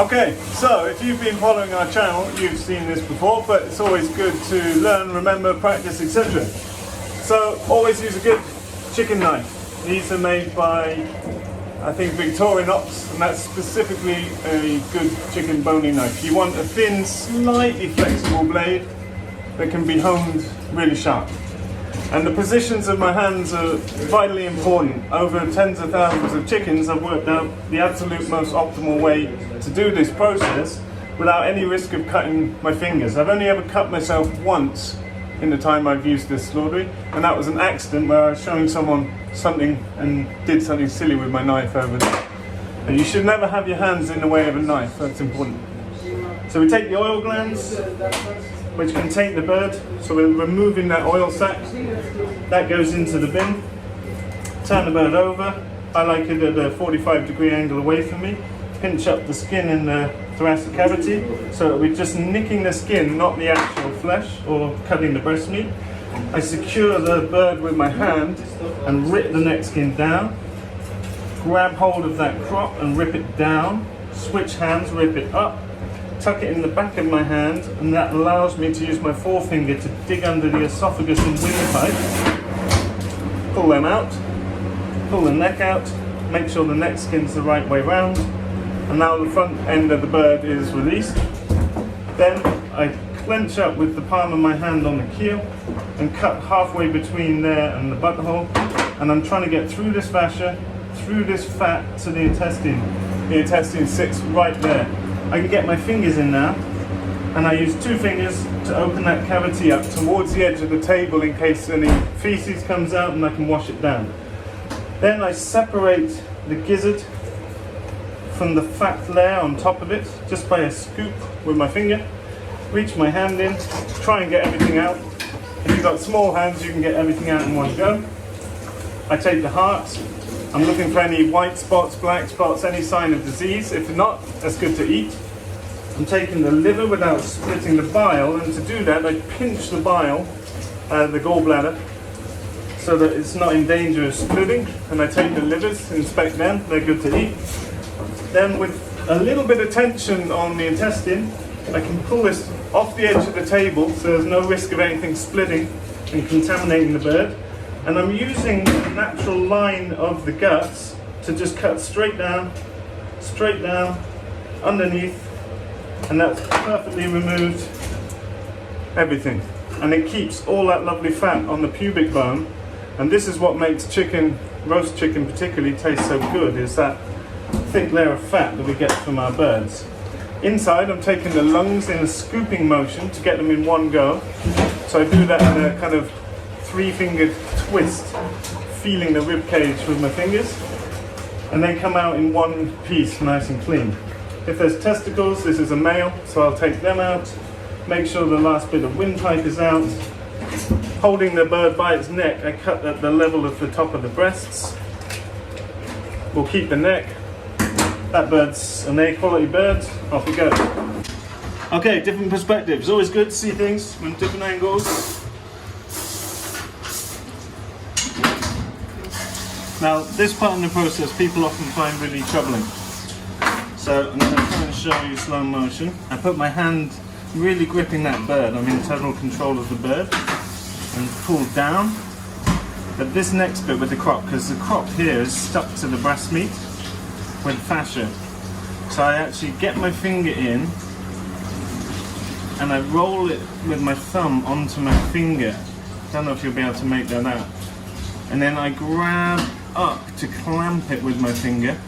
Okay, so if you've been following our channel, you've seen this before, but it's always good to learn, remember, practice, etc. So always use a good chicken knife. These are made by, I think, Victorinox, and that's specifically a good chicken boning knife. You want a thin, slightly flexible blade that can be honed really sharp. And the positions of my hands are vitally important. Over tens of thousands of chickens, I've worked out the absolute most optimal way to do this process without any risk of cutting my fingers. I've only ever cut myself once in the time I've used this slaughtery, and that was an accident where I was showing someone something and did something silly with my knife over there. And you should never have your hands in the way of a knife, that's important. So we take the oil glands, which contain the bird, so we're removing that oil sac. That goes into the bin. Turn the bird over. I like it at a 45-degree angle away from me. Pinch up the skin in the thoracic cavity, so that we're just nicking the skin, not the actual flesh, or cutting the breast meat. I secure the bird with my hand and rip the neck skin down. Grab hold of that crop and rip it down. Switch hands, rip it up. Tuck it in the back of my hand, and that allows me to use my forefinger to dig under the esophagus and windpipe. Pull them out, pull the neck out, make sure the neck skin's the right way round, and now the front end of the bird is released. Then I clench up with the palm of my hand on the keel and cut halfway between there and the butthole, and I'm trying to get through this fascia, through this fat to the intestine. The intestine sits right there. I can get my fingers in now, and I use two fingers to open that cavity up towards the edge of the table in case any feces comes out, and I can wash it down. Then I separate the gizzard from the fat layer on top of it just by a scoop with my finger. Reach my hand in, try and get everything out. If you've got small hands, you can get everything out in one go. I take the heart. I'm looking for any white spots, black spots, any sign of disease. If not, that's good to eat. I'm taking the liver without splitting the bile, and to do that, I pinch the bile, the gallbladder, so that it's not in danger of splitting. And I take the livers, inspect them, they're good to eat. Then with a little bit of tension on the intestine, I can pull this off the edge of the table, so there's no risk of anything splitting and contaminating the bird. And I'm using the natural line of the guts to just cut straight down, underneath, and that's perfectly removed everything. And it keeps all that lovely fat on the pubic bone. And this is what makes chicken, roast chicken particularly, taste so good, is that thick layer of fat that we get from our birds. Inside, I'm taking the lungs in a scooping motion to get them in one go. So I do that in a kind of three-fingered twist, feeling the rib cage with my fingers, and then come out in one piece, nice and clean. If there's testicles, this is a male, so I'll take them out, make sure the last bit of windpipe is out. Holding the bird by its neck, I cut at the level of the top of the breasts. We'll keep the neck. That bird's an A-quality bird, off we go. Okay, different perspectives. Always good to see things from different angles. Now, this part in the process people often find really troubling. So I'm going to try and show you slow motion. I put my hand really gripping that bird. I'm in total control of the bird. And pull down. But this next bit with the crop, because the crop here is stuck to the breast meat with fascia. So I actually get my finger in and I roll it with my thumb onto my finger. Don't know if you'll be able to make that out. And then I grab up to clamp it with my finger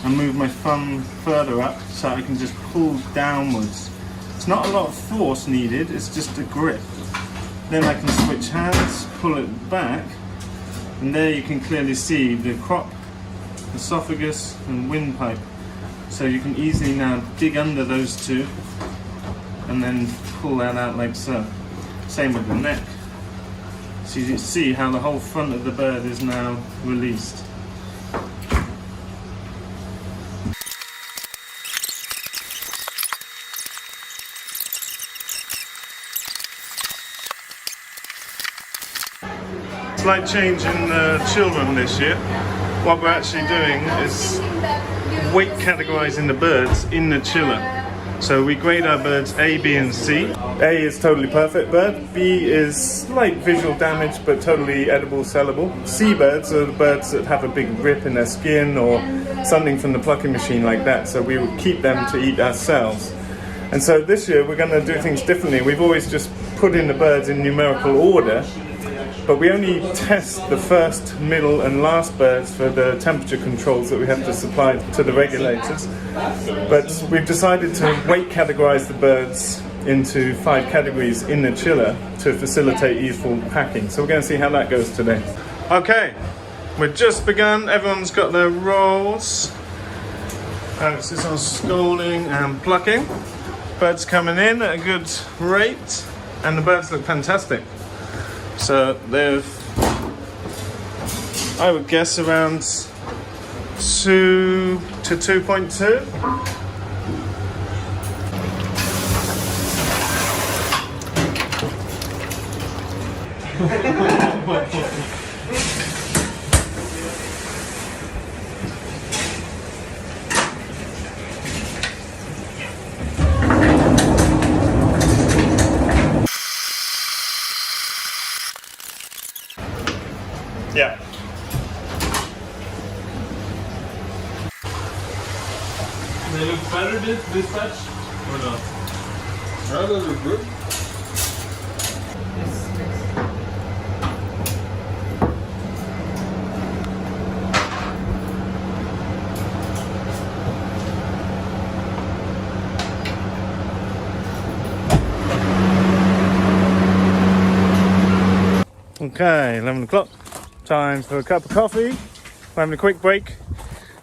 and move my thumb further up so I can just pull downwards. It's not a lot of force needed, it's just a grip. Then I can switch hands, pull it back, and there you can clearly see the crop, esophagus and windpipe. So you can easily now dig under those two and then pull that out like so. Same with the neck. So you see how the whole front of the bird is now released. Slight change in the children this year. What we're actually doing is weight categorizing the birds in the chiller. So we grade our birds A, B and C. A is totally perfect bird, B is slight visual damage but totally edible, sellable. C birds are the birds that have a big rip in their skin or something from the plucking machine like that, so we would keep them to eat ourselves. And so this year we're going to do things differently. We've always just put in the birds in numerical order, but we only test the first, middle and last birds for the temperature controls that we have to supply to the regulators. But we've decided to weight categorize the birds into 5 categories in the chiller to facilitate easeful packing. So we're going to see how that goes today. Okay, we've just begun. Everyone's got their rolls. Alex is on scalding and plucking. Birds coming in at a good rate, and the birds look fantastic. So they've, I would guess, around 2 to 2.2. Yeah. They look better this batch or not? Yeah, they look good. Okay, 11 o'clock. Time for a cup of coffee. We're having a quick break.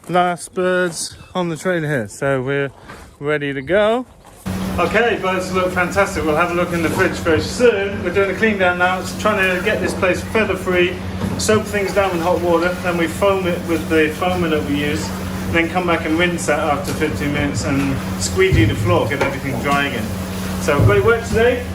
Last birds on the trailer here, so we're ready to go. Okay, birds look fantastic. We'll have a look in the fridge very soon. We're doing a clean down now. It's trying to get this place feather free, soak things down with hot water, then we foam it with the foamer that we use, then come back and rinse that after 15 minutes and squeegee the floor, get everything dry again. So great work today.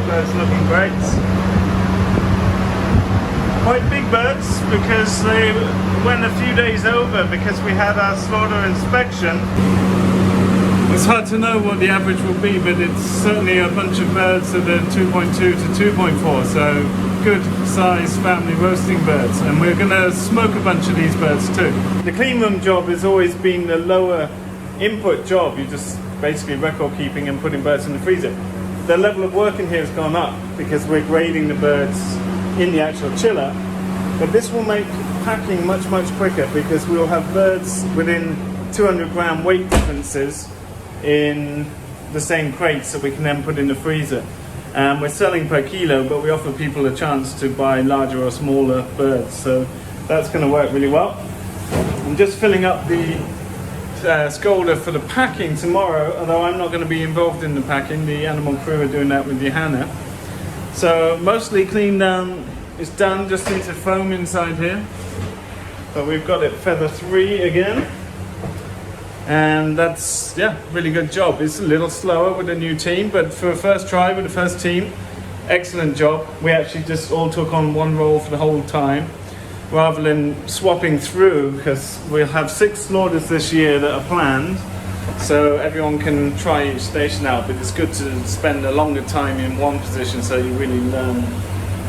Birds looking great. Quite big birds because they went a few days over because we had our slaughter inspection. It's hard to know what the average will be, but it's certainly a bunch of birds that are 2.2 to 2.4, so good size family roasting birds, and we're going to smoke a bunch of these birds too. The clean room job has always been the lower input job. You just basically record keeping and putting birds in the freezer. The level of work in here has gone up because we're grading the birds in the actual chiller, but this will make packing much quicker because we'll have birds within 200 gram weight differences in the same crates that we can then put in the freezer. We're selling per kilo, but we offer people a chance to buy larger or smaller birds, so that's going to work really well. I'm just filling up the scholder for the packing tomorrow, although I'm not going to be involved in the packing. The animal crew are doing that with Johanna. So mostly clean down is done, just need to foam inside here, but we've got it feather 3 again, and that's, yeah, really good job. It's a little slower with the new team, but for a first try with the first team, excellent job. We actually just all took on one roll for the whole time rather than swapping through, because we'll have 6 slaughters this year that are planned, so everyone can try each station out, but it's good to spend a longer time in one position so you really learn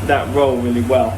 that role really well.